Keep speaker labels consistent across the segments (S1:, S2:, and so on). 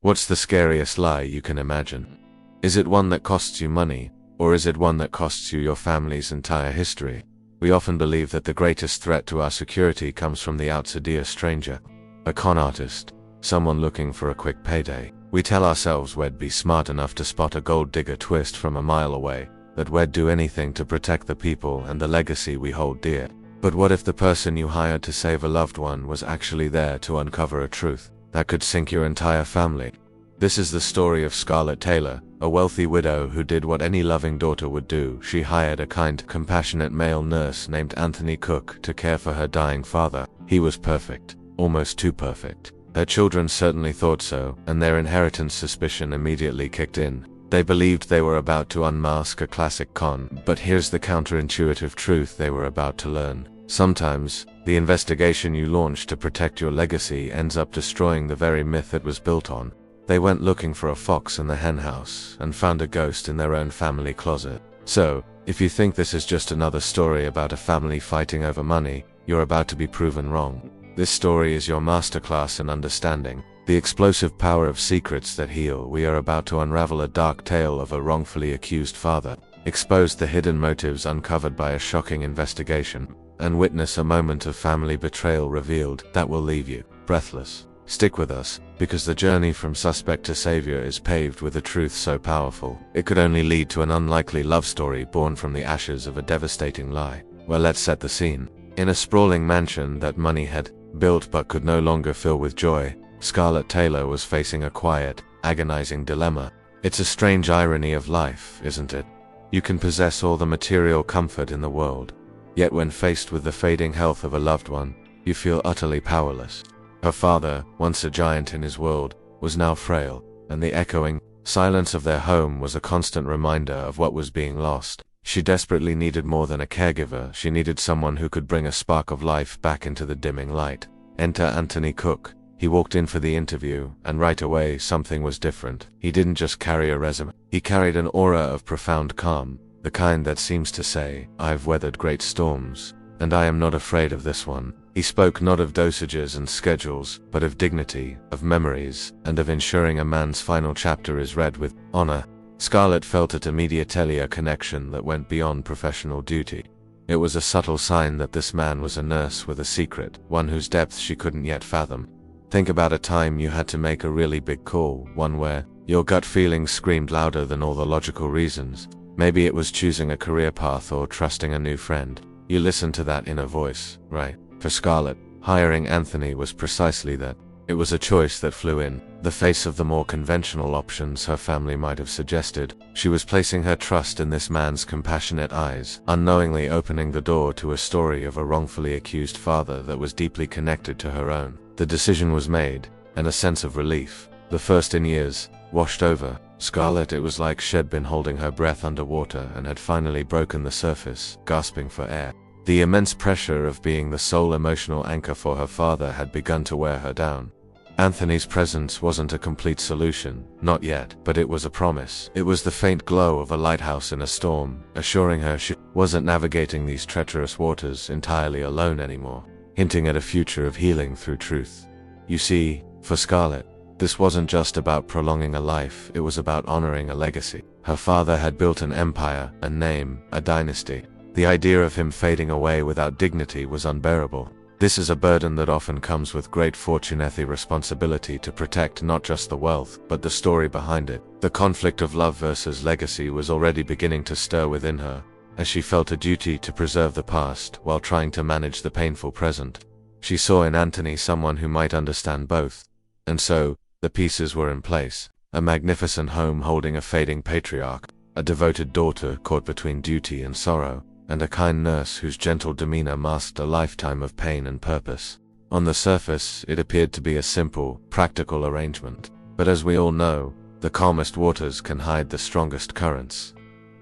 S1: What's the scariest lie you can imagine? Is it one that costs you money, or is it one that costs you your family's entire history? We often believe that the greatest threat to our security comes from the outsider stranger, a con artist, someone looking for a quick payday. We tell ourselves we'd be smart enough to spot a gold digger twist from a mile away, that we'd do anything to protect the people and the legacy we hold dear. But what if the person you hired to save a loved one was actually there to uncover a truth that could sink your entire family? This is the story of Scarlett Taylor, a wealthy widow who did what any loving daughter would do. She hired a kind, compassionate male nurse named Anthony Cook to care for her dying father. He was perfect, almost too perfect. Her children certainly thought so, and their inheritance suspicion immediately kicked in. They believed they were about to unmask a classic con, but here's the counterintuitive truth they were about to learn. Sometimes, the investigation you launch to protect your legacy ends up destroying the very myth it was built on. They went looking for a fox in the henhouse and found a ghost in their own family closet. So, if you think this is just another story about a family fighting over money, you're about to be proven wrong. This story is your masterclass in understanding the explosive power of secrets that heal. We are about to unravel a dark tale of a wrongfully accused father, expose the hidden motives uncovered by a shocking investigation, and witness a moment of family betrayal revealed that will leave you breathless. Stick with us, because the journey from suspect to savior is paved with a truth so powerful, it could only lead to an unlikely love story born from the ashes of a devastating lie. Well, let's set the scene. In a sprawling mansion that money had built but could no longer fill with joy, Scarlett Taylor was facing a quiet, agonizing dilemma. It's a strange irony of life, isn't it? You can possess all the material comfort in the world, yet when faced with the fading health of a loved one, you feel utterly powerless. Her father, once a giant in his world, was now frail, and the echoing silence of their home was a constant reminder of what was being lost. She desperately needed more than a caregiver. She needed someone who could bring a spark of life back into the dimming light. Enter Anthony Cook. He walked in for the interview, and right away something was different. He didn't just carry a resume. He carried an aura of profound calm, the kind that seems to say, "I've weathered great storms, and I am not afraid of this one." He spoke not of dosages and schedules, but of dignity, of memories, and of ensuring a man's final chapter is read with honor. Scarlett felt it immediately, a connection that went beyond professional duty. It was a subtle sign that this man was a nurse with a secret, one whose depth she couldn't yet fathom. Think about a time you had to make a really big call, one where your gut feeling screamed louder than all the logical reasons. Maybe it was choosing a career path or trusting a new friend. You listened to that inner voice, right? For Scarlett, hiring Anthony was precisely that. It was a choice that flew in the face of the more conventional options her family might have suggested. She was placing her trust in this man's compassionate eyes, unknowingly opening the door to a story of a wrongfully accused father that was deeply connected to her own. The decision was made, and a sense of relief, the first in years, washed over Scarlett. It was like she'd been holding her breath underwater and had finally broken the surface, gasping for air. The immense pressure of being the sole emotional anchor for her father had begun to wear her down. Anthony's presence wasn't a complete solution, not yet, but it was a promise. It was the faint glow of a lighthouse in a storm, assuring her she wasn't navigating these treacherous waters entirely alone anymore, hinting at a future of healing through truth. You see, for Scarlett, this wasn't just about prolonging a life, it was about honoring a legacy. Her father had built an empire, a name, a dynasty. The idea of him fading away without dignity was unbearable. This is a burden that often comes with great fortune, the responsibility to protect not just the wealth, but the story behind it. The conflict of love versus legacy was already beginning to stir within her, as she felt a duty to preserve the past while trying to manage the painful present. She saw in Anthony someone who might understand both. And so, the pieces were in place. A magnificent home holding a fading patriarch, a devoted daughter caught between duty and sorrow, and a kind nurse whose gentle demeanor masked a lifetime of pain and purpose. On the surface, it appeared to be a simple, practical arrangement. But as we all know, the calmest waters can hide the strongest currents.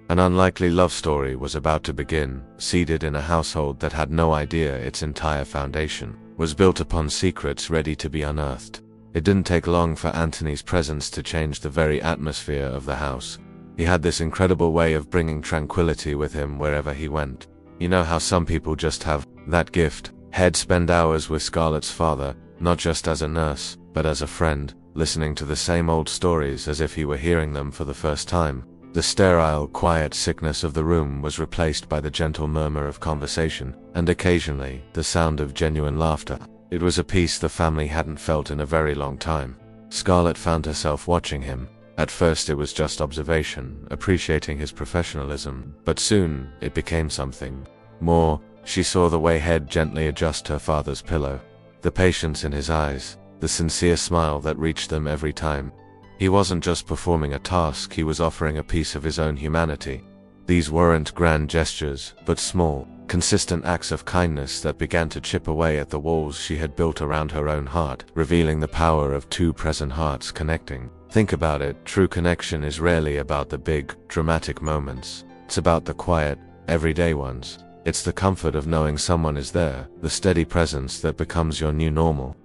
S1: An unlikely love story was about to begin, seeded in a household that had no idea its entire foundation was built upon secrets ready to be unearthed. It didn't take long for Anthony's presence to change the very atmosphere of the house. He had this incredible way of bringing tranquility with him wherever he went. You know how some people just have that gift? He'd spend hours with Scarlett's father, not just as a nurse, but as a friend, listening to the same old stories as if he were hearing them for the first time. The sterile, quiet sickness of the room was replaced by the gentle murmur of conversation, and occasionally, the sound of genuine laughter. It was a peace the family hadn't felt in a very long time. Scarlett found herself watching him. At first it was just observation, appreciating his professionalism, but soon it became something more. She saw the way Head gently adjust her father's pillow, the patience in his eyes, the sincere smile that reached them every time. He wasn't just performing a task, he was offering a piece of his own humanity. These weren't grand gestures, but small, consistent acts of kindness that began to chip away at the walls she had built around her own heart, revealing the power of two present hearts connecting. Think about it, true connection is rarely about the big, dramatic moments. It's about the quiet, everyday ones. It's the comfort of knowing someone is there, the steady presence that becomes your new normal.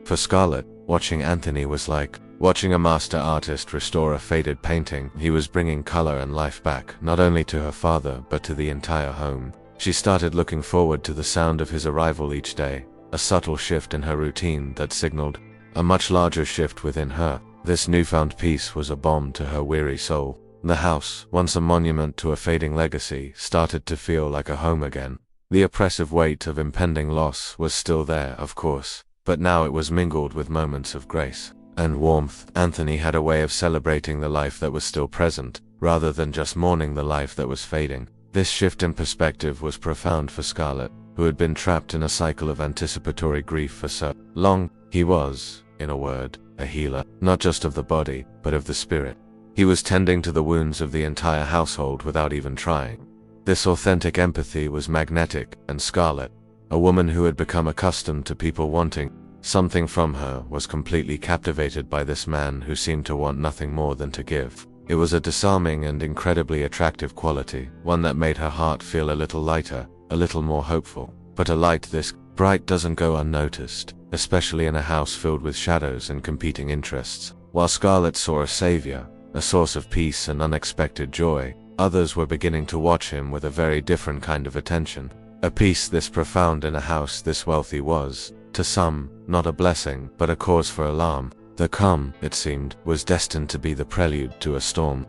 S1: For Scarlett, watching Anthony was like watching a master artist restore a faded painting. He was bringing color and life back, not only to her father, but to the entire home. She started looking forward to the sound of his arrival each day, a subtle shift in her routine that signaled a much larger shift within her. This newfound peace was a balm to her weary soul. The house, once a monument to a fading legacy, started to feel like a home again. The oppressive weight of impending loss was still there, of course, but now it was mingled with moments of grace and warmth. Anthony had a way of celebrating the life that was still present, rather than just mourning the life that was fading. This shift in perspective was profound for Scarlett, who had been trapped in a cycle of anticipatory grief for so long. He was, in a word, a healer, not just of the body, but of the spirit. He was tending to the wounds of the entire household without even trying. This authentic empathy was magnetic, and Scarlett, a woman who had become accustomed to people wanting something from her, was completely captivated by this man who seemed to want nothing more than to give. It was a disarming and incredibly attractive quality, one that made her heart feel a little lighter, a little more hopeful. But a light this bright doesn't go unnoticed, especially in a house filled with shadows and competing interests. While Scarlett saw a savior, a source of peace and unexpected joy, others were beginning to watch him with a very different kind of attention. A peace this profound in a house this wealthy was, to some, not a blessing, but a cause for alarm. The calm, it seemed, was destined to be the prelude to a storm.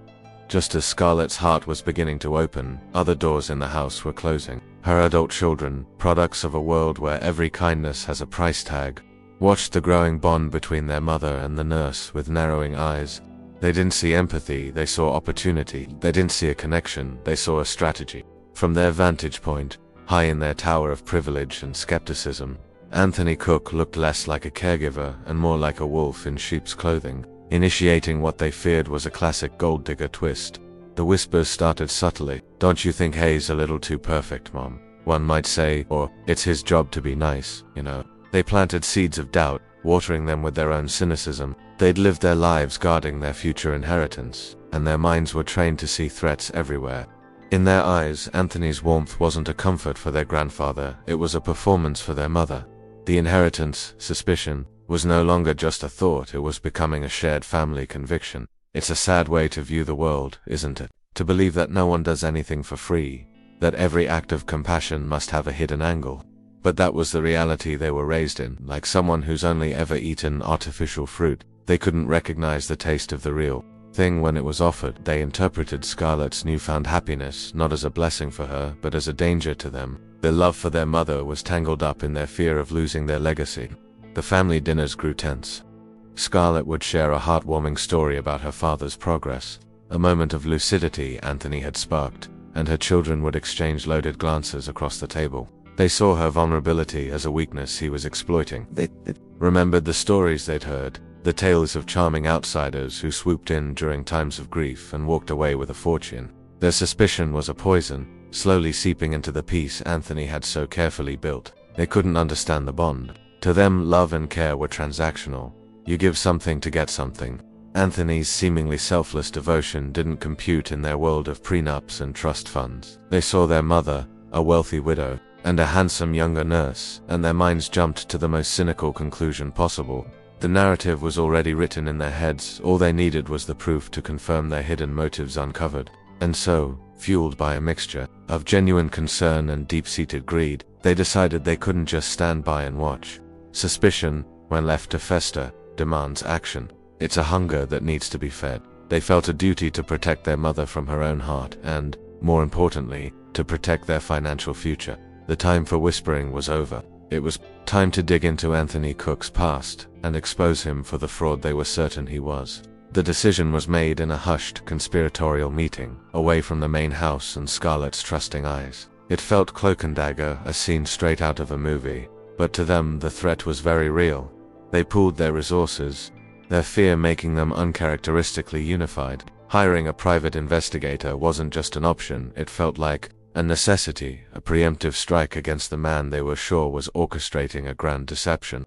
S1: Just as Scarlett's heart was beginning to open, other doors in the house were closing. Her adult children, products of a world where every kindness has a price tag, watched the growing bond between their mother and the nurse with narrowing eyes. They didn't see empathy, they saw opportunity. They didn't see a connection, they saw a strategy. From their vantage point, high in their tower of privilege and skepticism, Anthony Cook looked less like a caregiver and more like a wolf in sheep's clothing, initiating what they feared was a classic gold digger twist. The whispers started subtly. "Don't you think Hayes a little too perfect, Mom?" one might say, or, "It's his job to be nice, you know." They planted seeds of doubt, watering them with their own cynicism. They'd lived their lives guarding their future inheritance, and their minds were trained to see threats everywhere. In their eyes, Anthony's warmth wasn't a comfort for their grandfather, it was a performance for their mother. The inheritance, suspicion, was no longer just a thought, it was becoming a shared family conviction. It's a sad way to view the world, isn't it? To believe that no one does anything for free, that every act of compassion must have a hidden angle. But that was the reality they were raised in. Like someone who's only ever eaten artificial fruit, they couldn't recognize the taste of the real thing when it was offered. They interpreted Scarlett's newfound happiness not as a blessing for her, but as a danger to them. Their love for their mother was tangled up in their fear of losing their legacy. The family dinners grew tense. Scarlett would share a heartwarming story about her father's progress, a moment of lucidity Anthony had sparked, and her children would exchange loaded glances across the table. They saw her vulnerability as a weakness he was exploiting. They remembered the stories they'd heard, the tales of charming outsiders who swooped in during times of grief and walked away with a fortune. Their suspicion was a poison, slowly seeping into the peace Anthony had so carefully built. They couldn't understand the bond. To them, love and care were transactional. You give something to get something. Anthony's seemingly selfless devotion didn't compute in their world of prenups and trust funds. They saw their mother, a wealthy widow, and a handsome younger nurse, and their minds jumped to the most cynical conclusion possible. The narrative was already written in their heads, all they needed was the proof to confirm their hidden motives uncovered. And so, fueled by a mixture of genuine concern and deep-seated greed, they decided they couldn't just stand by and watch. Suspicion, when left to fester, demands action. It's a hunger that needs to be fed. They felt a duty to protect their mother from her own heart and, more importantly, to protect their financial future. The time for whispering was over. It was time to dig into Anthony Cook's past and expose him for the fraud they were certain he was. The decision was made in a hushed, conspiratorial meeting, away from the main house and Scarlett's trusting eyes. It felt cloak and dagger, a scene straight out of a movie, but to them the threat was very real. They pooled their resources, their fear making them uncharacteristically unified. Hiring a private investigator wasn't just an option, it felt like a necessity, a preemptive strike against the man they were sure was orchestrating a grand deception.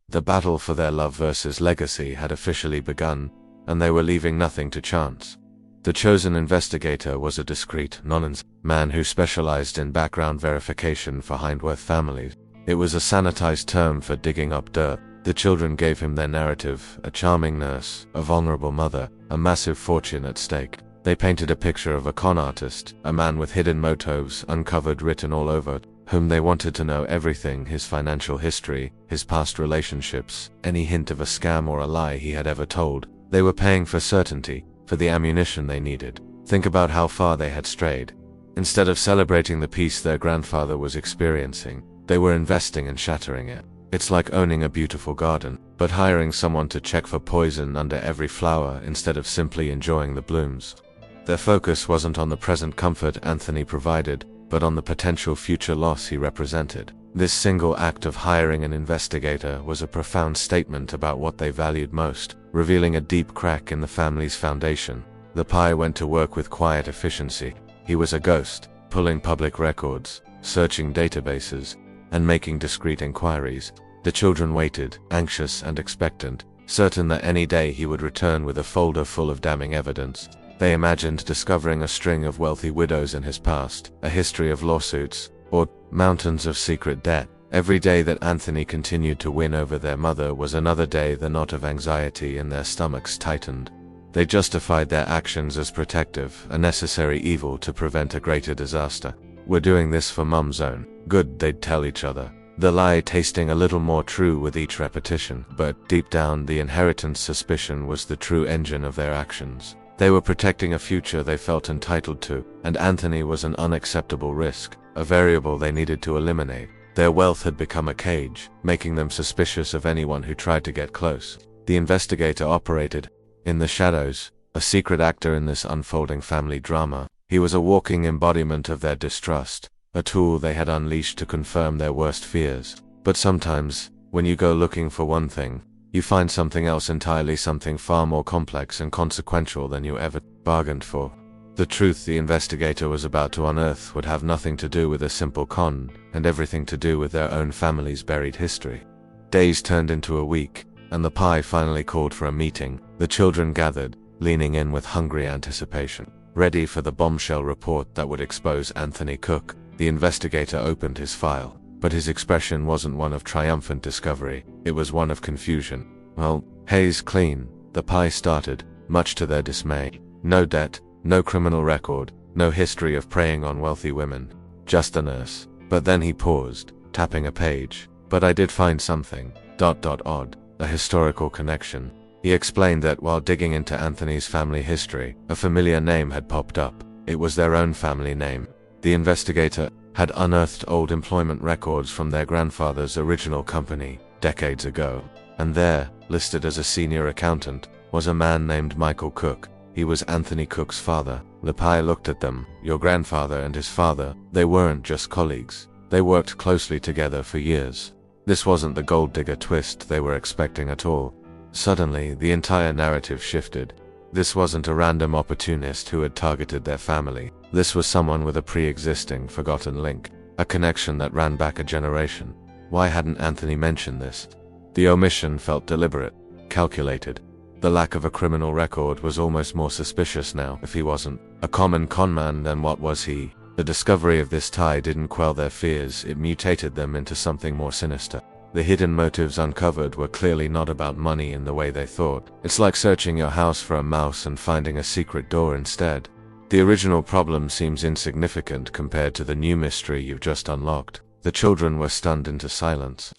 S1: The battle for their love versus legacy had officially begun, and they were leaving nothing to chance. The chosen investigator was a discreet, nonsense man who specialized in background verification for Hindworth families. It was a sanitized term for digging up dirt. The children gave him their narrative, a charming nurse, a vulnerable mother, a massive fortune at stake. They painted a picture of a con artist, a man with hidden motives uncovered written all over, whom they wanted to know everything: his financial history, his past relationships, any hint of a scam or a lie he had ever told. They were paying for certainty, for the ammunition they needed. Think about how far they had strayed. Instead of celebrating the peace their grandfather was experiencing, they were investing in shattering it. It's like owning a beautiful garden, but hiring someone to check for poison under every flower instead of simply enjoying the blooms. Their focus wasn't on the present comfort Anthony provided, but on the potential future loss he represented. This single act of hiring an investigator was a profound statement about what they valued most, revealing a deep crack in the family's foundation. The Pi went to work with quiet efficiency. He was a ghost, pulling public records, searching databases, and making discreet inquiries. The children waited, anxious and expectant, certain that any day he would return with a folder full of damning evidence. They imagined discovering a string of wealthy widows in his past, a history of lawsuits, or mountains of secret debt. Every day that Anthony continued to win over their mother was another day the knot of anxiety in their stomachs tightened. They justified their actions as protective, a necessary evil to prevent a greater disaster. "We're doing this for Mum's own good," they'd tell each other, the lie tasting a little more true with each repetition. But deep down, the inheritance suspicion was the true engine of their actions. They were protecting a future they felt entitled to, and Anthony was an unacceptable risk, a variable they needed to eliminate. Their wealth had become a cage, making them suspicious of anyone who tried to get close. The investigator operated in the shadows, a secret actor in this unfolding family drama. He was a walking embodiment of their distrust, a tool they had unleashed to confirm their worst fears. But sometimes, when you go looking for one thing, you find something else entirely, something far more complex and consequential than you ever bargained for. The truth the investigator was about to unearth would have nothing to do with a simple con, and everything to do with their own family's buried history. Days turned into a week, and the Pi finally called for a meeting. The children gathered, leaning in with hungry anticipation, ready for the bombshell report that would expose Anthony Cook. The investigator opened his file, but his expression wasn't one of triumphant discovery, it was one of confusion. "Well, Hayes clean," the Pi started, much to their dismay. "No debt, no criminal record, no history of preying on wealthy women, just a nurse." But then he paused, tapping a page. "But I did find something, odd, a historical connection." He explained that while digging into Anthony's family history, a familiar name had popped up. It was their own family name. The investigator had unearthed old employment records from their grandfather's original company, decades ago. And there, listed as a senior accountant, was a man named Michael Cook. He was Anthony Cook's father. The Pi looked at them. Your grandfather and his father, they weren't just colleagues. They worked closely together for years. This wasn't the gold digger twist they were expecting at all. Suddenly, the entire narrative shifted. This wasn't a random opportunist who had targeted their family. This was someone with a pre-existing, forgotten link, a connection that ran back a generation. Why hadn't Anthony mentioned this? The omission felt deliberate, calculated. The lack of a criminal record was almost more suspicious now. If he wasn't a common conman, then what was he? The discovery of this tie didn't quell their fears, it mutated them into something more sinister. The hidden motives uncovered were clearly not about money in the way they thought. It's like searching your house for a mouse and finding a secret door instead. The original problem seems insignificant compared to the new mystery you've just unlocked. The children were stunned into silence.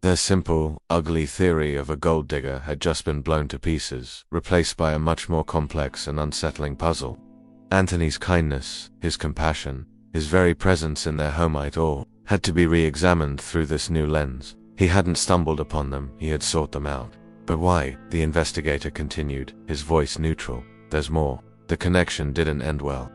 S1: Their simple, ugly theory of a gold digger had just been blown to pieces, replaced by a much more complex and unsettling puzzle. Anthony's kindness, his compassion, his very presence in their home, it all had to be re-examined through this new lens. He hadn't stumbled upon them, he had sought them out. But why? The investigator continued, his voice neutral. There's more. The connection didn't end well.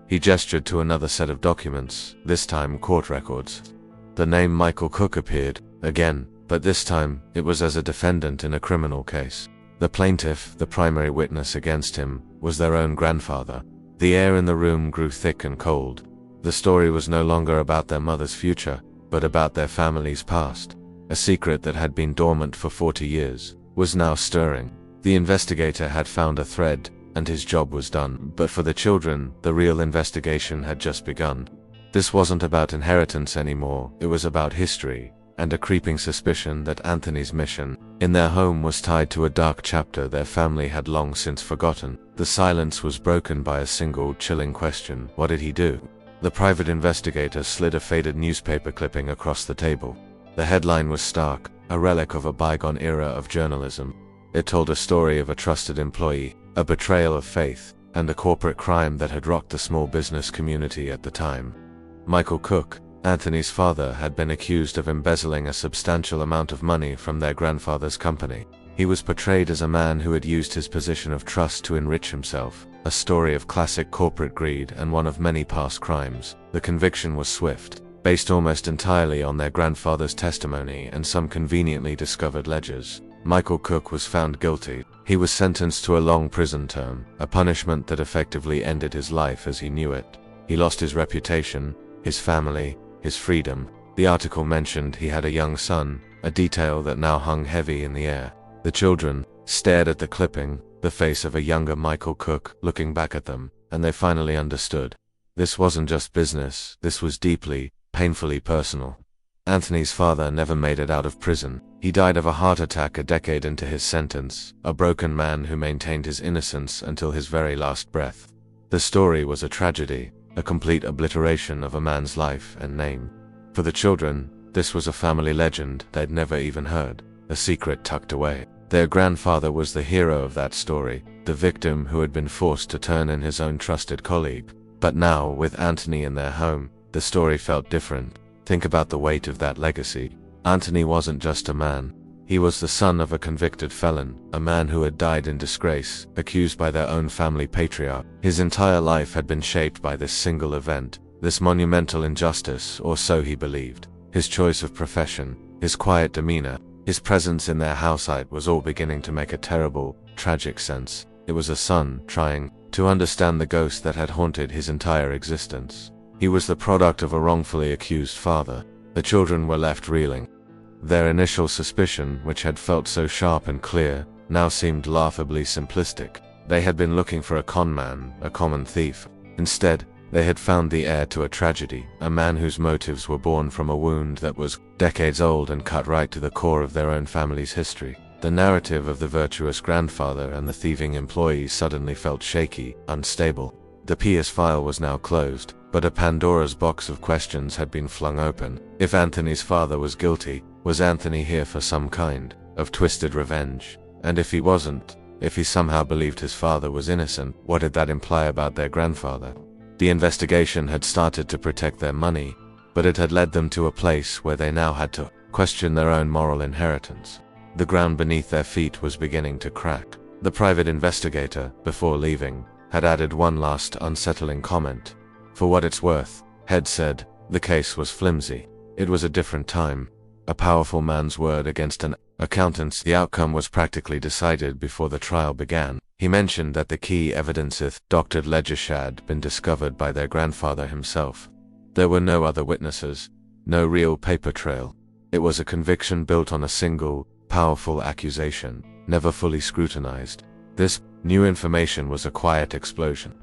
S1: He gestured to another set of documents, this time court records. The name Michael Cook appeared, again, but this time, it was as a defendant in a criminal case. The plaintiff, the primary witness against him, was their own grandfather. The air in the room grew thick and cold. The story was no longer about their mother's future, but about their family's past. A secret that had been dormant for 40 years was now stirring. The investigator had found a thread, and his job was done. But for the children, the real investigation had just begun. This wasn't about inheritance anymore, it was about history, and a creeping suspicion that Anthony's mission in their home was tied to a dark chapter their family had long since forgotten. The silence was broken by a single, chilling question. What did he do? The private investigator slid a faded newspaper clipping across the table. The headline was stark, a relic of a bygone era of journalism. It told a story of a trusted employee, a betrayal of faith, and a corporate crime that had rocked the small business community at the time. Michael Cook, Anthony's father, had been accused of embezzling a substantial amount of money from their grandfather's company. He was portrayed as a man who had used his position of trust to enrich himself, a story of classic corporate greed and one of many past crimes. The conviction was swift, based almost entirely on their grandfather's testimony and some conveniently discovered ledgers. Michael Cook was found guilty. He was sentenced to a long prison term, a punishment that effectively ended his life as he knew it. He lost his reputation, his family, his freedom. The article mentioned he had a young son, a detail that now hung heavy in the air. The children stared at the clipping, the face of a younger Michael Cook looking back at them, and they finally understood. This wasn't just business, this was deeply, painfully personal. Anthony's father never made it out of prison. He died of a heart attack a decade into his sentence, a broken man who maintained his innocence until his very last breath. The story was a tragedy, a complete obliteration of a man's life and name. For the children, this was a family legend they'd never even heard, a secret tucked away. Their grandfather was the hero of that story, the victim who had been forced to turn in his own trusted colleague. But now, with Anthony in their home, the story felt different. Think about the weight of that legacy. Anthony wasn't just a man. He was the son of a convicted felon, a man who had died in disgrace, accused by their own family patriarch. His entire life had been shaped by this single event, this monumental injustice, or so he believed. His choice of profession, his quiet demeanor, his presence in their household was all beginning to make a terrible, tragic sense. It was a son trying to understand the ghost that had haunted his entire existence. He was the product of a wrongfully accused father. The children were left reeling. Their initial suspicion, which had felt so sharp and clear, now seemed laughably simplistic. They had been looking for a con man, a common thief. Instead, they had found the heir to a tragedy, a man whose motives were born from a wound that was decades old and cut right to the core of their own family's history. The narrative of the virtuous grandfather and the thieving employee suddenly felt shaky, unstable. The PS file was now closed, but a Pandora's box of questions had been flung open. If Anthony's father was guilty, was Anthony here for some kind of twisted revenge? And if he wasn't, if he somehow believed his father was innocent, what did that imply about their grandfather? The investigation had started to protect their money, but it had led them to a place where they now had to question their own moral inheritance. The ground beneath their feet was beginning to crack. The private investigator, before leaving, had added one last unsettling comment. For what it's worth, Head said, the case was flimsy. It was a different time. A powerful man's word against an accountant's. The outcome was practically decided before the trial began. He mentioned that the key evidences, doctored ledgers, had been discovered by their grandfather himself. There were no other witnesses, no real paper trail. It was a conviction built on a single, powerful accusation, never fully scrutinized. This new information was a quiet explosion.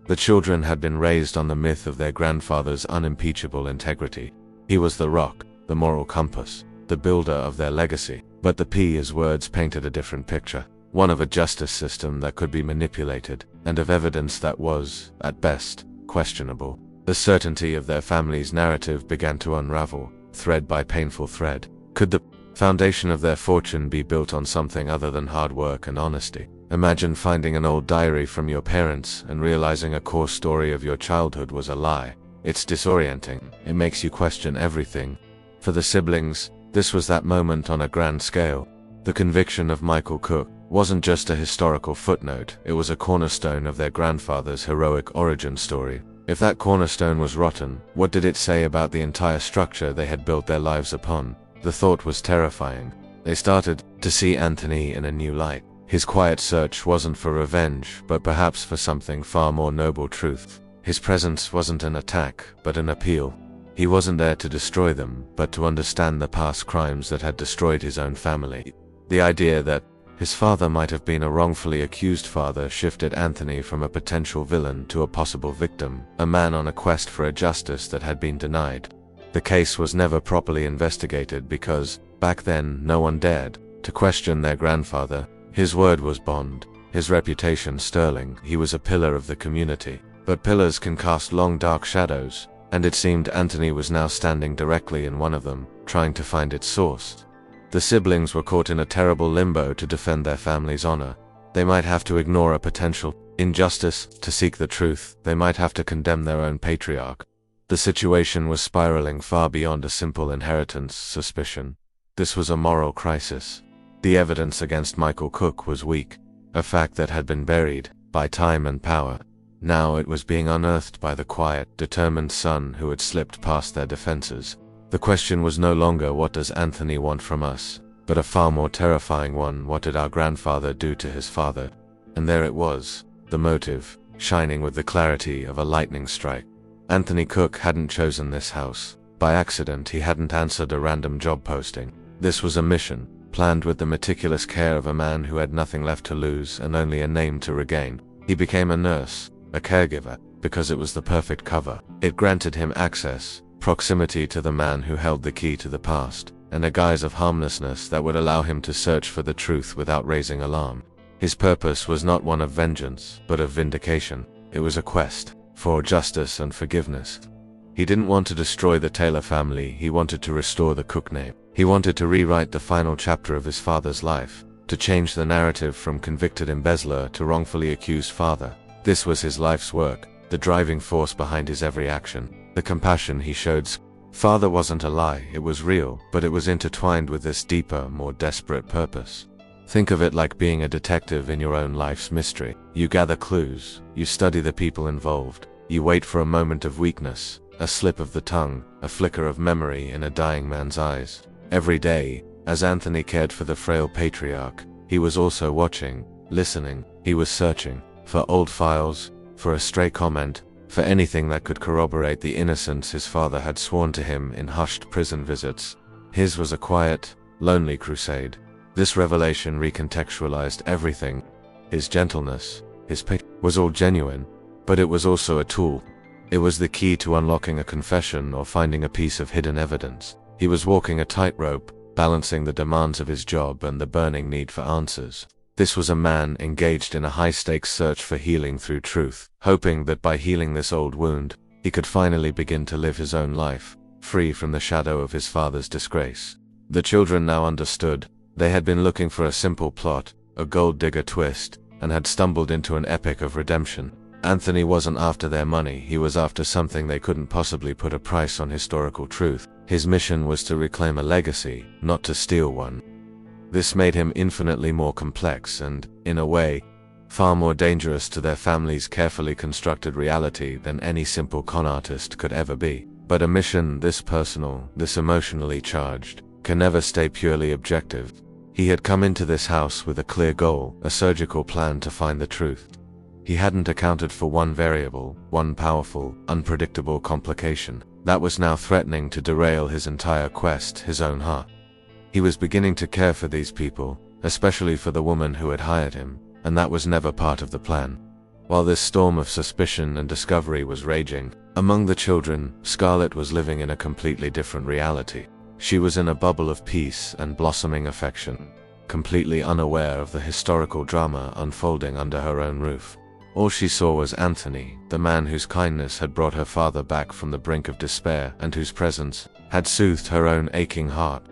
S1: The children had been raised on the myth of their grandfather's unimpeachable integrity. He was the rock, the moral compass, the builder of their legacy. But the P's words painted a different picture. One of a justice system that could be manipulated, and of evidence that was, at best, questionable. The certainty of their family's narrative began to unravel, thread by painful thread. Could the foundation of their fortune be built on something other than hard work and honesty. Imagine finding an old diary from your parents and realizing a core story of your childhood was a lie. It's disorienting. It makes you question everything. For the siblings, this was that moment on a grand scale. The conviction of Michael Cook wasn't just a historical footnote, it was a cornerstone of their grandfather's heroic origin story. If that cornerstone was rotten, what did it say about the entire structure they had built their lives upon? The thought was terrifying. They started to see Anthony in a new light. His quiet search wasn't for revenge, but perhaps for something far more noble: truth. His presence wasn't an attack, but an appeal. He wasn't there to destroy them, but to understand the past crimes that had destroyed his own family. The idea that his father might have been a wrongfully accused father shifted Anthony from a potential villain to a possible victim, a man on a quest for a justice that had been denied. The case was never properly investigated because, back then, no one dared to question their grandfather. His word was bond, his reputation sterling. He was a pillar of the community. But pillars can cast long dark shadows, and it seemed Anthony was now standing directly in one of them, trying to find its source. The siblings were caught in a terrible limbo to defend their family's honor. They might have to ignore a potential injustice to seek the truth. They might have to condemn their own patriarch. The situation was spiraling far beyond a simple inheritance suspicion. This was a moral crisis. The evidence against Michael Cook was weak, a fact that had been buried by time and power. Now it was being unearthed by the quiet, determined son who had slipped past their defenses. The question was no longer, what does Anthony want from us, but a far more terrifying one: what did our grandfather do to his father? And there it was, the motive, shining with the clarity of a lightning strike. Anthony Cook hadn't chosen this house. By accident, he hadn't answered a random job posting. This was a mission, planned with the meticulous care of a man who had nothing left to lose and only a name to regain. He became a nurse, a caregiver, because it was the perfect cover. It granted him access, proximity to the man who held the key to the past, and a guise of harmlessness that would allow him to search for the truth without raising alarm. His purpose was not one of vengeance, but of vindication. It was a quest for justice and forgiveness. He didn't want to destroy the Taylor family, he wanted to restore the Cook name. He wanted to rewrite the final chapter of his father's life, to change the narrative from convicted embezzler to wrongfully accused father. This was his life's work, the driving force behind his every action. The compassion he showed father wasn't a lie, it was real, but it was intertwined with this deeper, more desperate purpose. Think of it like being a detective in your own life's mystery. You gather clues, you study the people involved, you wait for a moment of weakness, a slip of the tongue, a flicker of memory in a dying man's eyes. Every day, as Anthony cared for the frail patriarch, he was also watching, listening. He was searching for old files, for a stray comment, for anything that could corroborate the innocence his father had sworn to him in hushed prison visits. His was a quiet, lonely crusade. This revelation recontextualized everything. His gentleness, his pain, was all genuine, but it was also a tool. It was the key to unlocking a confession or finding a piece of hidden evidence. He was walking a tightrope, balancing the demands of his job and the burning need for answers. This was a man engaged in a high-stakes search for healing through truth, hoping that by healing this old wound, he could finally begin to live his own life, free from the shadow of his father's disgrace. The children now understood. They had been looking for a simple plot, a gold-digger twist, and had stumbled into an epic of redemption. Anthony wasn't after their money, he was after something they couldn't possibly put a price on: historical truth. His mission was to reclaim a legacy, not to steal one. This made him infinitely more complex and, in a way, far more dangerous to their family's carefully constructed reality than any simple con artist could ever be. But a mission this personal, this emotionally charged, can never stay purely objective. He had come into this house with a clear goal, a surgical plan to find the truth. He hadn't accounted for one variable, one powerful, unpredictable complication, that was now threatening to derail his entire quest: his own heart. He was beginning to care for these people, especially for the woman who had hired him, and that was never part of the plan. While this storm of suspicion and discovery was raging, among the children, Scarlett was living in a completely different reality. She was in a bubble of peace and blossoming affection, completely unaware of the historical drama unfolding under her own roof. All she saw was Anthony, the man whose kindness had brought her father back from the brink of despair and whose presence had soothed her own aching heart.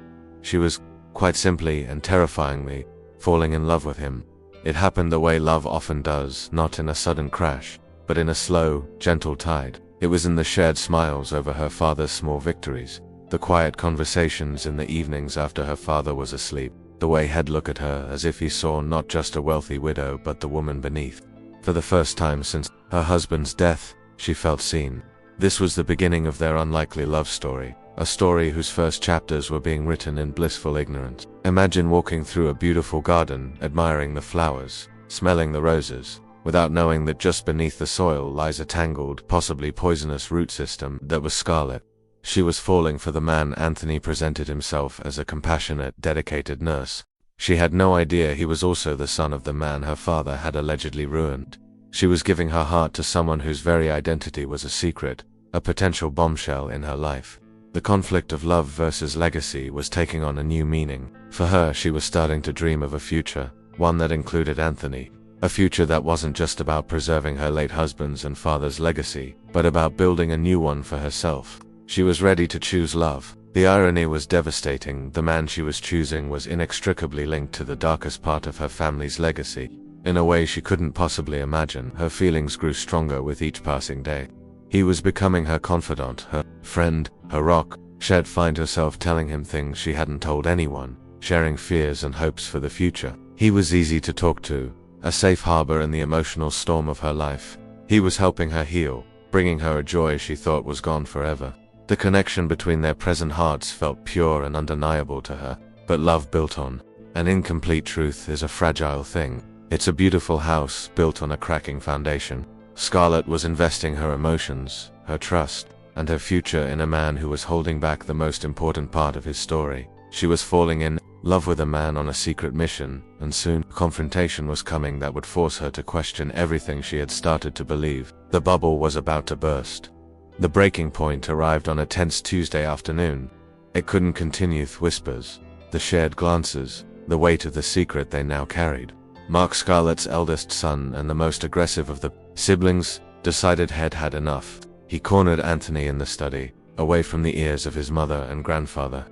S1: She was Quite simply and terrifyingly, falling in love with him. It happened the way love often does, not in a sudden crash, but in a slow, gentle tide. It was in the shared smiles over her father's small victories, the quiet conversations in the evenings after her father was asleep, the way he'd look at her as if he saw not just a wealthy widow but the woman beneath. For the first time since her husband's death, she felt seen. This was the beginning of their unlikely love story, a story whose first chapters were being written in blissful ignorance. Imagine walking through a beautiful garden, admiring the flowers, smelling the roses, without knowing that just beneath the soil lies a tangled, possibly poisonous root system that was Scarlett. She was falling for the man Anthony presented himself as, a compassionate, dedicated nurse. She had no idea he was also the son of the man her father had allegedly ruined. She was giving her heart to someone whose very identity was a secret, a potential bombshell in her life. The conflict of love versus legacy was taking on a new meaning. For her, she was starting to dream of a future, one that included Anthony. A future that wasn't just about preserving her late husband's and father's legacy, but about building a new one for herself. She was ready to choose love. The irony was devastating. The man she was choosing was inextricably linked to the darkest part of her family's legacy. In a way she couldn't possibly imagine, her feelings grew stronger with each passing day. He was becoming her confidant, her friend, her rock. She'd find herself telling him things she hadn't told anyone, sharing fears and hopes for the future. He was easy to talk to, a safe harbor in the emotional storm of her life. He was helping her heal, bringing her a joy she thought was gone forever. The connection between their present hearts felt pure and undeniable to her, but love built on an incomplete truth is a fragile thing. It's a beautiful house built on a cracking foundation. Scarlett was investing her emotions, her trust, and her future in a man who was holding back the most important part of his story. She was falling in love with a man on a secret mission, and soon a confrontation was coming that would force her to question everything she had started to believe. The bubble was about to burst. The breaking point arrived on a tense Tuesday afternoon. It couldn't continue with whispers, the shared glances, the weight of the secret they now carried. Mark, Scarlett's eldest son and the most aggressive of the siblings, decided he'd had enough. He cornered Anthony in the study, away from the ears of his mother and grandfather.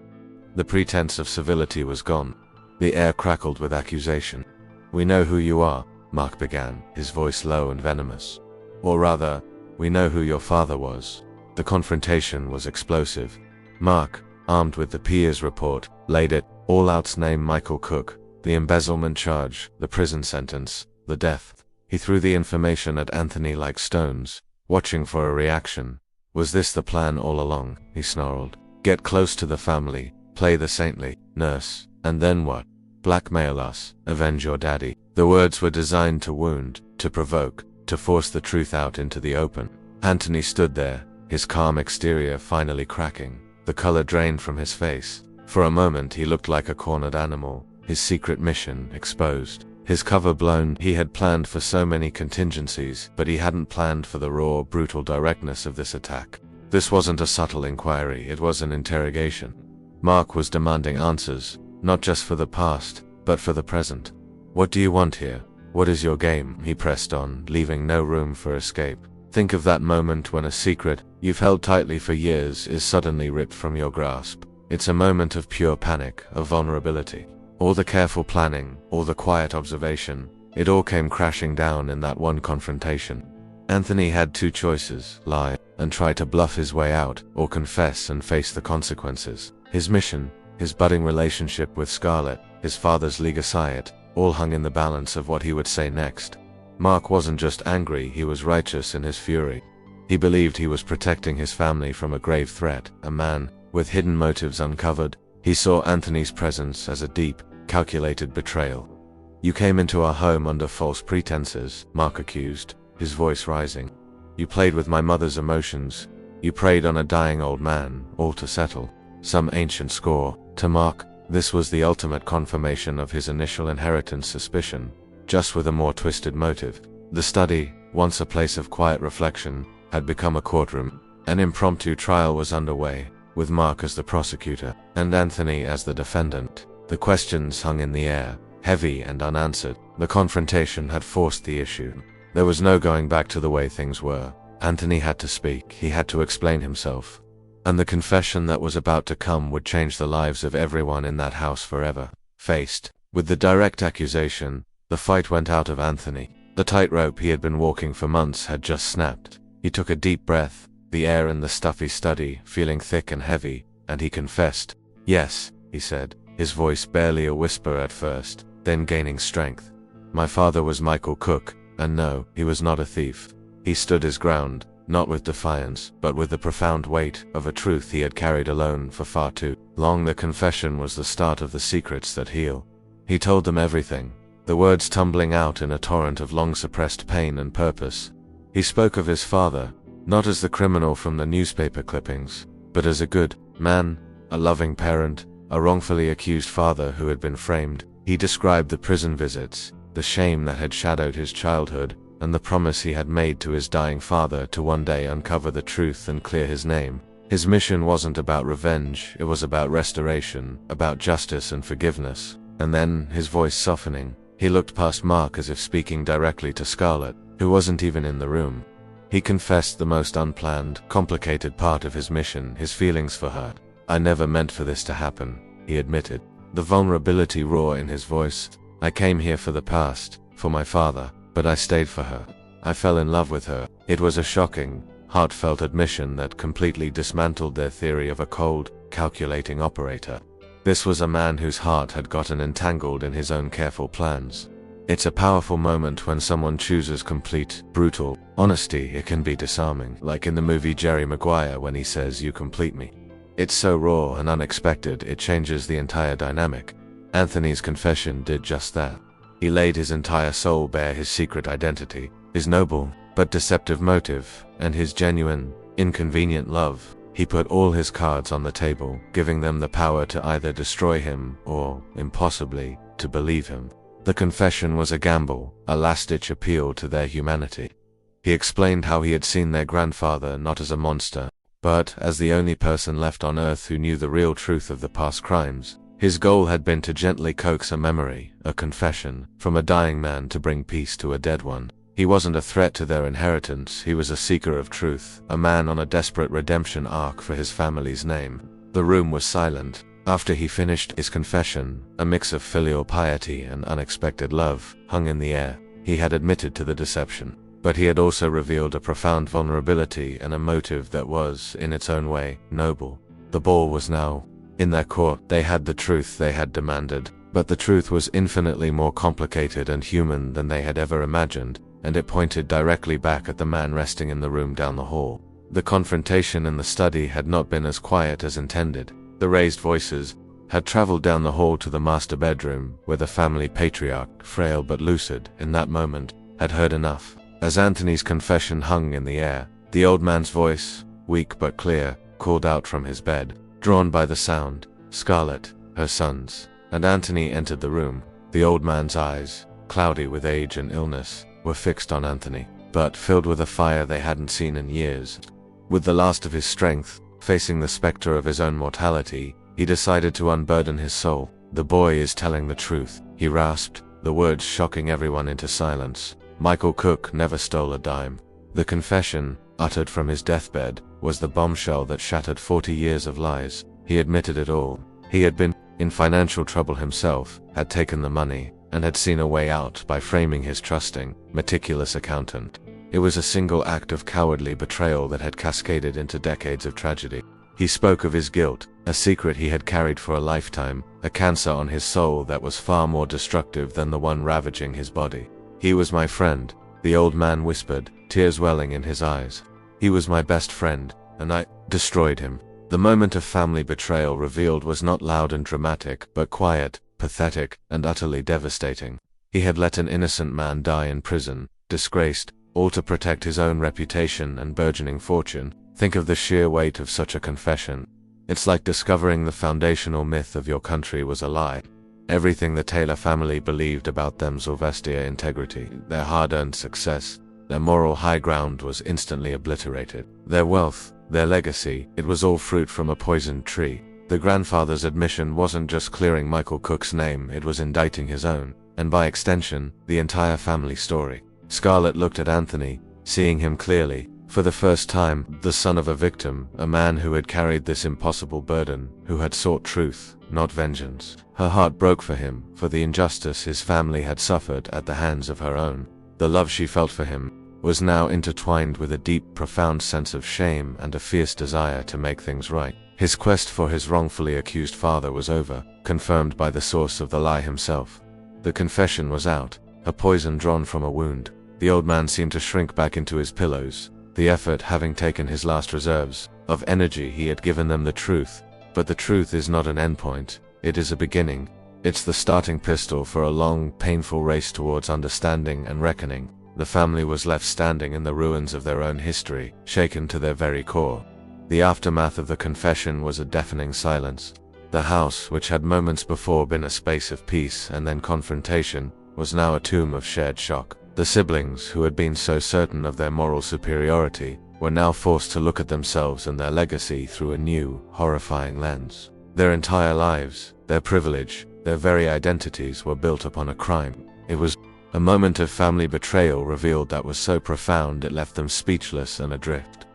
S1: The pretense of civility was gone. The air crackled with accusation. "We know who you are," Mark began, his voice low and venomous. "Or rather, we know who your father was." The confrontation was explosive. Mark, armed with the PI's report, laid it all out. Name Michael Cook, the embezzlement charge, the prison sentence, the death. He threw the information at Anthony like stones, watching for a reaction. "Was this the plan all along?" he snarled. "Get close to the family, play the saintly nurse, and then what? Blackmail us, avenge your daddy." The words were designed to wound, to provoke, to force the truth out into the open. Anthony stood there, his calm exterior finally cracking, the color drained from his face. For a moment he looked like a cornered animal, his secret mission exposed, his cover blown. He had planned for so many contingencies, but he hadn't planned for the raw, brutal directness of this attack. This wasn't a subtle inquiry, it was an interrogation. Mark was demanding answers, not just for the past, but for the present. "What do you want here? What is your game?" he pressed on, leaving no room for escape. Think of that moment when a secret you've held tightly for years is suddenly ripped from your grasp. It's a moment of pure panic, of vulnerability. All the careful planning, all the quiet observation, it all came crashing down in that one confrontation. Anthony had two choices: lie and try to bluff his way out, or confess and face the consequences. His mission, his budding relationship with Scarlett, his father's legacy, all hung in the balance of what he would say next. Mark wasn't just angry, he was righteous in his fury. He believed he was protecting his family from a grave threat, a man with hidden motives uncovered. He saw Anthony's presence as a deep, calculated betrayal. "You came into our home under false pretenses," Mark accused, his voice rising. "You played with my mother's emotions. You preyed on a dying old man, all to settle some ancient score." To Mark, this was the ultimate confirmation of his initial inheritance suspicion, just with a more twisted motive. The study, once a place of quiet reflection, had become a courtroom. An impromptu trial was underway, with Mark as the prosecutor, and Anthony as the defendant. The questions hung in the air, heavy and unanswered. The confrontation had forced the issue. There was no going back to the way things were. Anthony had to speak, he had to explain himself. and the confession that was about to come would change the lives of everyone in that house forever. Faced with the direct accusation, the fight went out of Anthony. The tightrope he had been walking for months had just snapped. He took a deep breath, the air in the stuffy study feeling thick and heavy, and he confessed. "Yes," he said, his voice barely a whisper at first, then gaining strength. "My father was Michael Cook, and no, he was not a thief." He stood his ground, not with defiance, but with the profound weight of a truth he had carried alone for far too long. The confession was the start of the secrets that heal. He told them everything, the words tumbling out in a torrent of long-suppressed pain and purpose. He spoke of his father, not as the criminal from the newspaper clippings, but as a good man, a loving parent, a wrongfully accused father who had been framed. He described the prison visits, the shame that had shadowed his childhood, and the promise he had made to his dying father to one day uncover the truth and clear his name. His mission wasn't about revenge, it was about restoration, about justice and forgiveness. And then, his voice softening, he looked past Mark as if speaking directly to Scarlett, who wasn't even in the room. He confessed the most unplanned, complicated part of his mission, his feelings for her. "I never meant for this to happen," he admitted, the vulnerability raw in his voice. "I came here for the past, for my father, but I stayed for her. I fell in love with her." It was a shocking, heartfelt admission that completely dismantled their theory of a cold, calculating operator. This was a man whose heart had gotten entangled in his own careful plans. It's a powerful moment when someone chooses complete, brutal honesty. It can be disarming, like in the movie Jerry Maguire when he says, "You complete me." It's so raw and unexpected, it changes the entire dynamic. Anthony's confession did just that. He laid his entire soul bare, his secret identity, his noble but deceptive motive, and his genuine, inconvenient love. He put all his cards on the table, giving them the power to either destroy him or, impossibly, to believe him. The confession was a gamble, a last-ditch appeal to their humanity. He explained how he had seen their grandfather not as a monster, but as the only person left on Earth who knew the real truth of the past crimes. His goal had been to gently coax a memory, a confession, from a dying man to bring peace to a dead one. He wasn't a threat to their inheritance, he was a seeker of truth, a man on a desperate redemption arc for his family's name. The room was silent. After he finished his confession, a mix of filial piety and unexpected love hung in the air. He had admitted to the deception, but he had also revealed a profound vulnerability and a motive that was, in its own way, noble. The ball was now in their court. They had the truth they had demanded, but the truth was infinitely more complicated and human than they had ever imagined, and it pointed directly back at the man resting in the room down the hall. The confrontation in the study had not been as quiet as intended. The raised voices had traveled down the hall to the master bedroom, where the family patriarch, frail but lucid in that moment, had heard enough. As Anthony's confession hung in the air, the old man's voice, weak but clear, called out from his bed. Drawn by the sound, Scarlett, her sons, and Anthony entered the room. The old man's eyes, cloudy with age and illness, were fixed on Anthony, but filled with a fire they hadn't seen in years. With the last of his strength, facing the specter of his own mortality, he decided to unburden his soul. "The boy is telling the truth," he rasped, the words shocking everyone into silence. Michael Cook never stole a dime. The confession, uttered from his deathbed, was the bombshell that shattered 40 years of lies. He admitted it all. He had been in financial trouble himself, had taken the money, and had seen a way out by framing his trusting, meticulous accountant. It was a single act of cowardly betrayal that had cascaded into decades of tragedy. He spoke of his guilt, a secret he had carried for a lifetime, a cancer on his soul that was far more destructive than the one ravaging his body. "He was my friend," the old man whispered, tears welling in his eyes. "He was my best friend, and I destroyed him." The moment of family betrayal revealed was not loud and dramatic, but quiet, pathetic, and utterly devastating. He had let an innocent man die in prison, disgraced, all to protect his own reputation and burgeoning fortune. Think of the sheer weight of such a confession. It's like discovering the foundational myth of your country was a lie. Everything the Taylor family believed about them's Sylvester integrity, their hard-earned success, their moral high ground was instantly obliterated. Their wealth, their legacy, it was all fruit from a poisoned tree. The grandfather's admission wasn't just clearing Michael Cook's name, it was indicting his own, and by extension, the entire family story. Scarlett looked at Anthony, seeing him clearly, For the first time, the son of a victim, a man who had carried this impossible burden, who had sought truth, not vengeance. Her heart broke for him, for the injustice his family had suffered at the hands of her own. The love she felt for him was now intertwined with a deep, profound sense of shame and a fierce desire to make things right. His quest for his wrongfully accused father was over, confirmed by the source of the lie himself. The confession was out, a poison drawn from a wound. The old man seemed to shrink back into his pillows, the effort having taken his last reserves of energy. He had given them the truth, but the truth is not an endpoint, it is a beginning. It's the starting pistol for a long, painful race towards understanding and reckoning. The family was left standing in the ruins of their own history, shaken to their very core. The aftermath of the confession was a deafening silence. The house, which had moments before been a space of peace and then confrontation, was now a tomb of shared shock. The siblings, who had been so certain of their moral superiority, were now forced to look at themselves and their legacy through a new, horrifying lens. Their entire lives, their privilege, their very identities were built upon a crime. It was a moment of family betrayal revealed that was so profound it left them speechless and adrift.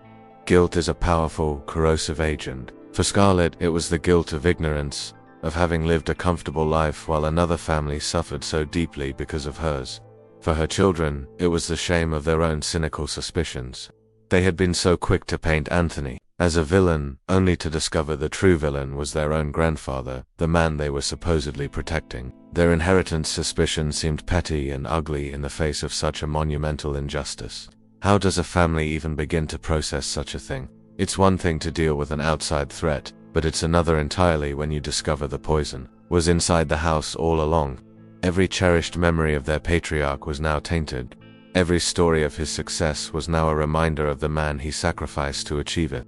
S1: Guilt is a powerful, corrosive agent. For Scarlett, it was the guilt of ignorance, of having lived a comfortable life while another family suffered so deeply because of hers. For her children, it was the shame of their own cynical suspicions. They had been so quick to paint Anthony as a villain, only to discover the true villain was their own grandfather, the man they were supposedly protecting. Their inheritance suspicion seemed petty and ugly in the face of such a monumental injustice. How does a family even begin to process such a thing? It's one thing to deal with an outside threat, but it's another entirely when you discover the poison was inside the house all along. Every cherished memory of their patriarch was now tainted. Every story of his success was now a reminder of the man he sacrificed to achieve it.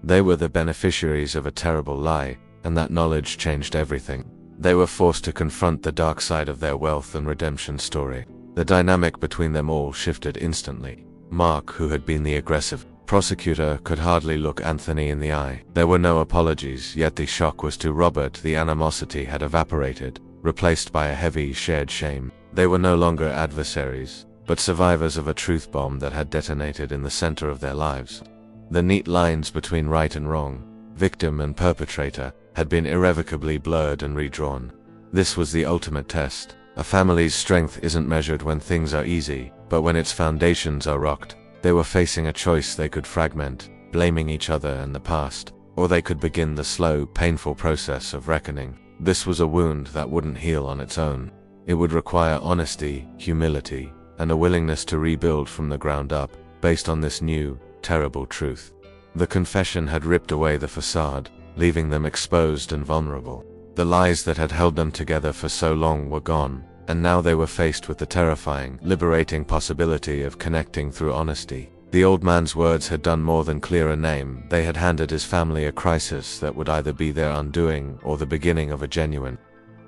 S1: They were the beneficiaries of a terrible lie, and that knowledge changed everything. They were forced to confront the dark side of their wealth and redemption story. The dynamic between them all shifted instantly. Mark, who had been the aggressive prosecutor, could hardly look Anthony in the eye. There were no apologies, yet the shock was to Robert. The animosity had evaporated, replaced by a heavy, shared shame. They were no longer adversaries, but survivors of a truth bomb that had detonated in the center of their lives. The neat lines between right and wrong, victim and perpetrator, had been irrevocably blurred and redrawn. This was the ultimate test. A family's strength isn't measured when things are easy, but when its foundations are rocked. They were facing a choice. They could fragment, blaming each other and the past, or they could begin the slow, painful process of reckoning. This was a wound that wouldn't heal on its own. It would require honesty, humility, and a willingness to rebuild from the ground up, based on this new, terrible truth. The confession had ripped away the facade, leaving them exposed and vulnerable. The lies that had held them together for so long were gone, and now they were faced with the terrifying, liberating possibility of connecting through honesty. The old man's words had done more than clear a name. They had handed his family a crisis that would either be their undoing or the beginning of a genuine,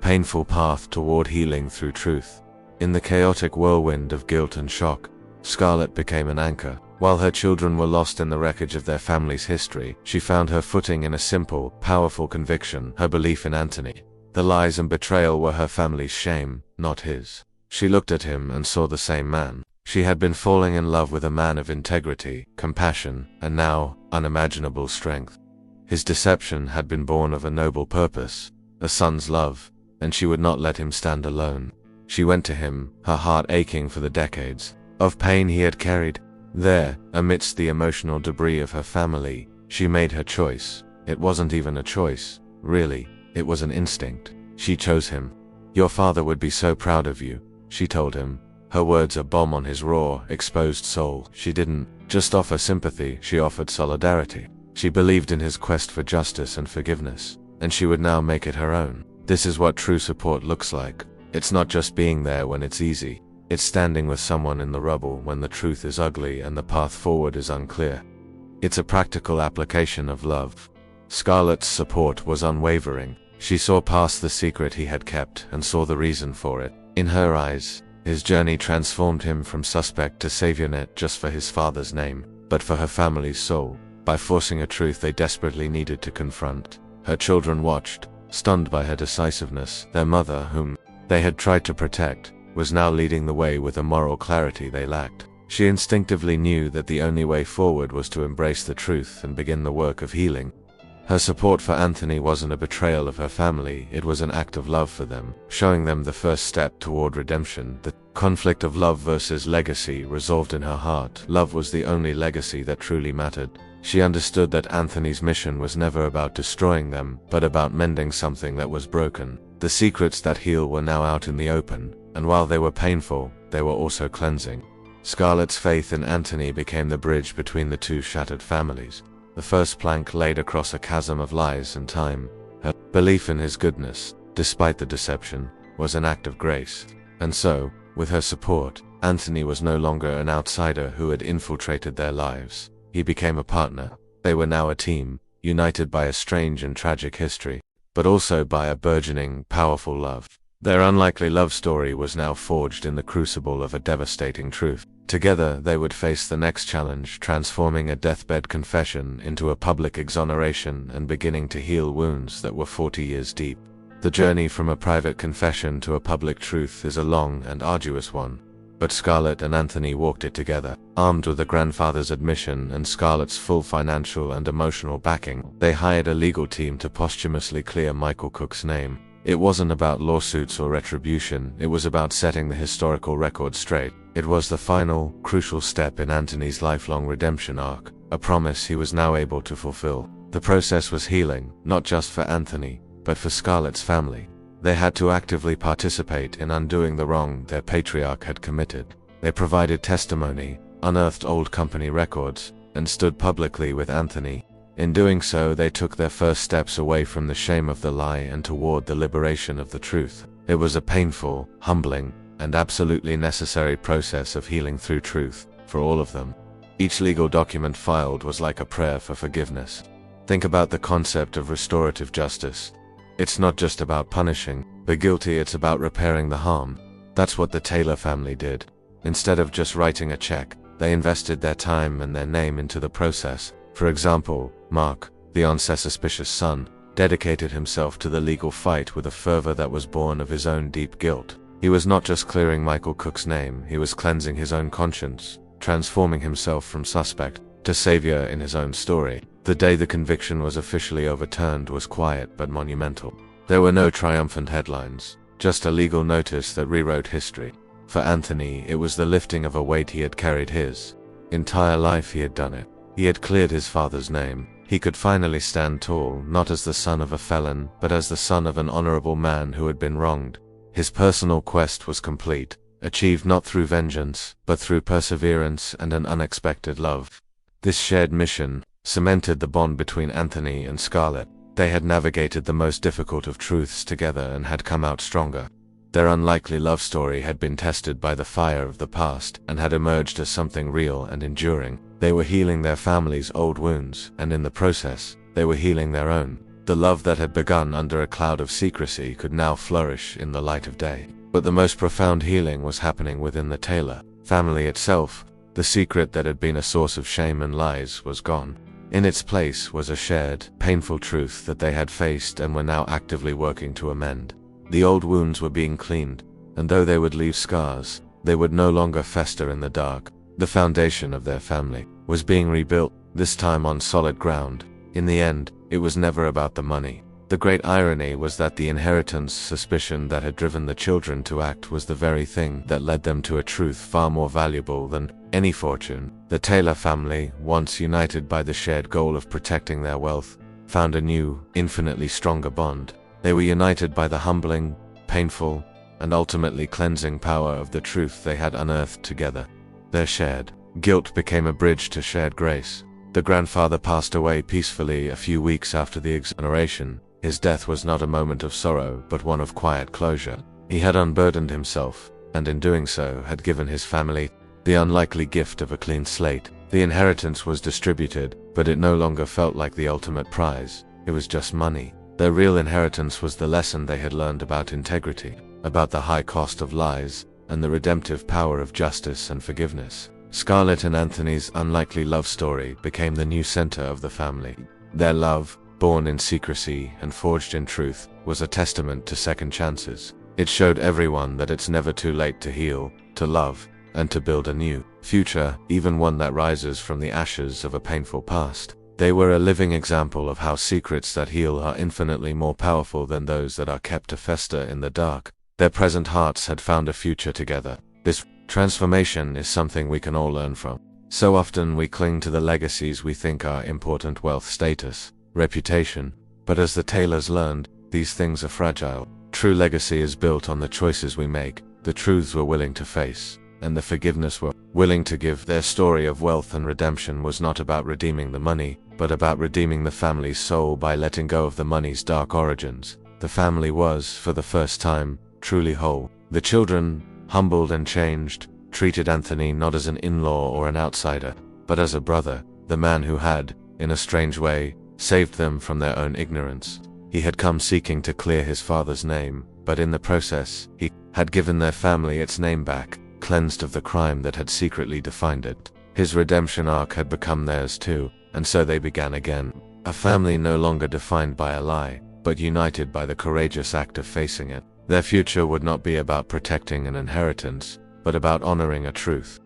S1: painful path toward healing through truth. In the chaotic whirlwind of guilt and shock, Scarlett became an anchor. While her children were lost in the wreckage of their family's history, she found her footing in a simple, powerful conviction: her belief in Anthony. The lies and betrayal were her family's shame, not his. She looked at him and saw the same man. She had been falling in love with a man of integrity, compassion, and now, unimaginable strength. His deception had been born of a noble purpose, a son's love, and she would not let him stand alone. She went to him, her heart aching for the decades of pain he had carried. There, amidst the emotional debris of her family, she made her choice. It wasn't even a choice, really, it was an instinct. She chose him. "Your father would be so proud of you," she told him. Her words a bomb on his raw, exposed soul. She didn't just offer sympathy, she offered solidarity. She believed in his quest for justice and forgiveness, and she would now make it her own. This is what true support looks like. It's not just being there when it's easy. It's standing with someone in the rubble when the truth is ugly and the path forward is unclear. It's a practical application of love. Scarlett's support was unwavering. She saw past the secret he had kept and saw the reason for it. In her eyes, his journey transformed him from suspect to savior, not just for his father's name, but for her family's soul, by forcing a truth they desperately needed to confront. Her children watched, stunned by her decisiveness. Their mother, whom they had tried to protect, was now leading the way with a moral clarity they lacked. She instinctively knew that the only way forward was to embrace the truth and begin the work of healing. Her support for Anthony wasn't a betrayal of her family, it was an act of love for them, showing them the first step toward redemption. The conflict of love versus legacy resolved in her heart. Love was the only legacy that truly mattered. She understood that Anthony's mission was never about destroying them, but about mending something that was broken. The secrets that heal were now out in the open, and while they were painful, they were also cleansing. Scarlett's faith in Anthony became the bridge between the two shattered families. The first plank laid across a chasm of lies and time. Her belief in his goodness, despite the deception, was an act of grace. And so, with her support, Anthony was no longer an outsider who had infiltrated their lives. He became a partner. They were now a team, united by a strange and tragic history, but also by a burgeoning, powerful love. Their unlikely love story was now forged in the crucible of a devastating truth. Together, they would face the next challenge, transforming a deathbed confession into a public exoneration and beginning to heal wounds that were 40 years deep. The journey from a private confession to a public truth is a long and arduous one. But Scarlett and Anthony walked it together. Armed with the grandfather's admission and Scarlett's full financial and emotional backing, they hired a legal team to posthumously clear Michael Cook's name. It wasn't about lawsuits or retribution, it was about setting the historical record straight. It was the final, crucial step in Anthony's lifelong redemption arc, a promise he was now able to fulfill. The process was healing, not just for Anthony, but for Scarlett's family. They had to actively participate in undoing the wrong their patriarch had committed. They provided testimony, unearthed old company records, and stood publicly with Anthony. In doing so, they took their first steps away from the shame of the lie and toward the liberation of the truth. It was a painful, humbling, and absolutely necessary process of healing through truth, for all of them. Each legal document filed was like a prayer for forgiveness. Think about the concept of restorative justice. It's not just about punishing the guilty, it's about repairing the harm. That's what the Taylor family did. Instead of just writing a check, they invested their time and their name into the process. For example, Mark, the unsuspicious son, dedicated himself to the legal fight with a fervor that was born of his own deep guilt. He was not just clearing Michael Cook's name, he was cleansing his own conscience, transforming himself from suspect to savior in his own story. The day the conviction was officially overturned was quiet but monumental. There were no triumphant headlines, just a legal notice that rewrote history. For Anthony, it was the lifting of a weight he had carried his entire life. He had done it. He had cleared his father's name. He could finally stand tall, not as the son of a felon, but as the son of an honorable man who had been wronged. His personal quest was complete, achieved not through vengeance, but through perseverance and an unexpected love. This shared mission cemented the bond between Anthony and Scarlett. They had navigated the most difficult of truths together and had come out stronger. Their unlikely love story had been tested by the fire of the past and had emerged as something real and enduring. They were healing their family's old wounds, and in the process, they were healing their own. The love that had begun under a cloud of secrecy could now flourish in the light of day. But the most profound healing was happening within the Taylor family itself. The secret that had been a source of shame and lies was gone. In its place was a shared, painful truth that they had faced and were now actively working to amend. The old wounds were being cleaned, and though they would leave scars, they would no longer fester in the dark. The foundation of their family was being rebuilt, this time on solid ground. In the end, it was never about the money. The great irony was that the inheritance suspicion that had driven the children to act was the very thing that led them to a truth far more valuable than any fortune. The Taylor family, once united by the shared goal of protecting their wealth, found a new, infinitely stronger bond. They were united by the humbling, painful, and ultimately cleansing power of the truth they had unearthed together. Their shared guilt became a bridge to shared grace. The grandfather passed away peacefully a few weeks after the exoneration. His death was not a moment of sorrow, but one of quiet closure. He had unburdened himself, and in doing so had given his family the unlikely gift of a clean slate. The inheritance was distributed, but it no longer felt like the ultimate prize. It was just money. Their real inheritance was the lesson they had learned about integrity, about the high cost of lies, and the redemptive power of justice and forgiveness. Scarlett and Anthony's unlikely love story became the new center of the family. Their love, born in secrecy and forged in truth, was a testament to second chances. It showed everyone that it's never too late to heal, to love, and to build a new future, even one that rises from the ashes of a painful past. They were a living example of how secrets that heal are infinitely more powerful than those that are kept to fester in the dark. Their present hearts had found a future together. This transformation is something we can all learn from. So often we cling to the legacies we think are important: wealth, status, reputation. But as the tailors learned, these things are fragile. True legacy is built on the choices we make, the truths we're willing to face, and the forgiveness we're willing to give. Their story of wealth and redemption was not about redeeming the money, but about redeeming the family's soul by letting go of the money's dark origins. The family was, for the first time, truly whole. The children, humbled and changed, treated Anthony not as an in-law or an outsider, but as a brother, the man who had, in a strange way, saved them from their own ignorance. He had come seeking to clear his father's name, but in the process, he had given their family its name back, cleansed of the crime that had secretly defined it. His redemption arc had become theirs too, and so they began again. A family no longer defined by a lie, but united by the courageous act of facing it. Their future would not be about protecting an inheritance, but about honoring a truth.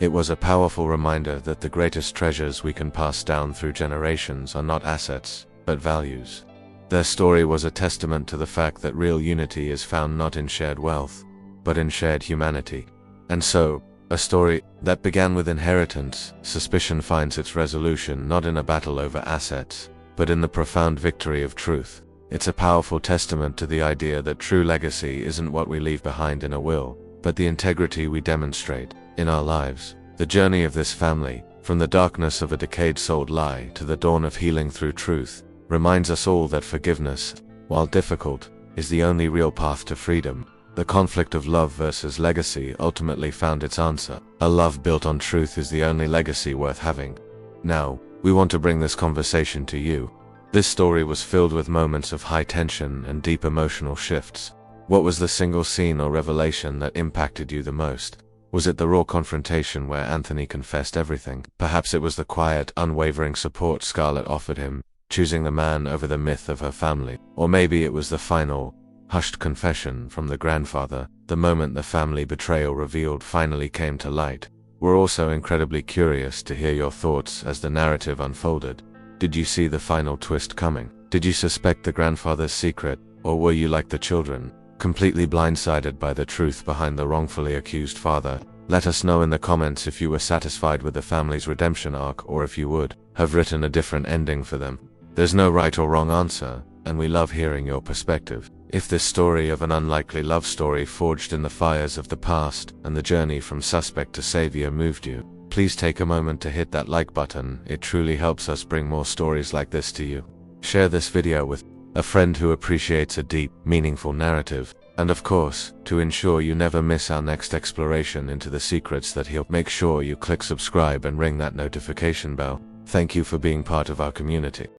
S1: It was a powerful reminder that the greatest treasures we can pass down through generations are not assets, but values. Their story was a testament to the fact that real unity is found not in shared wealth, but in shared humanity. And so, a story that began with inheritance, suspicion finds its resolution not in a battle over assets, but in the profound victory of truth. It's a powerful testament to the idea that true legacy isn't what we leave behind in a will, but the integrity we demonstrate in our lives. The journey of this family, from the darkness of a decade-sold lie to the dawn of healing through truth, reminds us all that forgiveness, while difficult, is the only real path to freedom. The conflict of love versus legacy ultimately found its answer. A love built on truth is the only legacy worth having. Now, we want to bring this conversation to you. This story was filled with moments of high tension and deep emotional shifts. What was the single scene or revelation that impacted you the most? Was it the raw confrontation where Anthony confessed everything? Perhaps it was the quiet, unwavering support Scarlett offered him, choosing the man over the myth of her family. Or maybe it was the final, hushed confession from the grandfather, the moment the family betrayal revealed finally came to light. We're also incredibly curious to hear your thoughts as the narrative unfolded. Did you see the final twist coming? Did you suspect the grandfather's secret, or were you like the children, completely blindsided by the truth behind the wrongfully accused father? Let us know in the comments if you were satisfied with the family's redemption arc, or if you would have written a different ending for them. There's no right or wrong answer, and we love hearing your perspective. If this story of an unlikely love story forged in the fires of the past and the journey from suspect to savior moved you, please take a moment to hit that like button. It truly helps us bring more stories like this to you. Share this video with a friend who appreciates a deep, meaningful narrative. And of course, to ensure you never miss our next exploration into the secrets that heal, make sure you click subscribe and ring that notification bell. Thank you for being part of our community.